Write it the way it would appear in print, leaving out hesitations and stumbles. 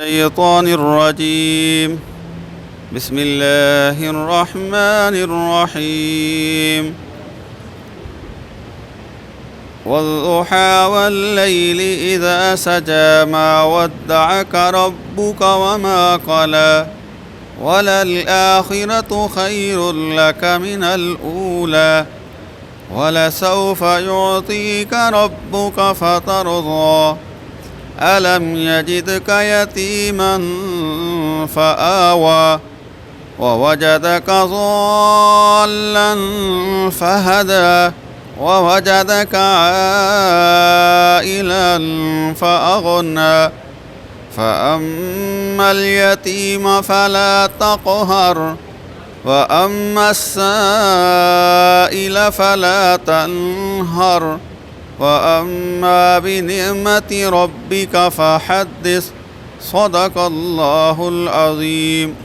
الشيطان الرجيم. بسم الله الرحمن الرحيم. والضحى والليل إذا سجى ما ودعك ربك وما قلى وللآخرة خير لك من الأولى ولسوف يعطيك ربك فترضى ألم يجدك يتيما فآوى ووجدك ضالا فهدى ووجدك عائلا فأغنى فأما اليتيم فلا تقهر وأما السائل فلا تنهر وأما بنعمة ربك فحدث. صدق الله العظيم.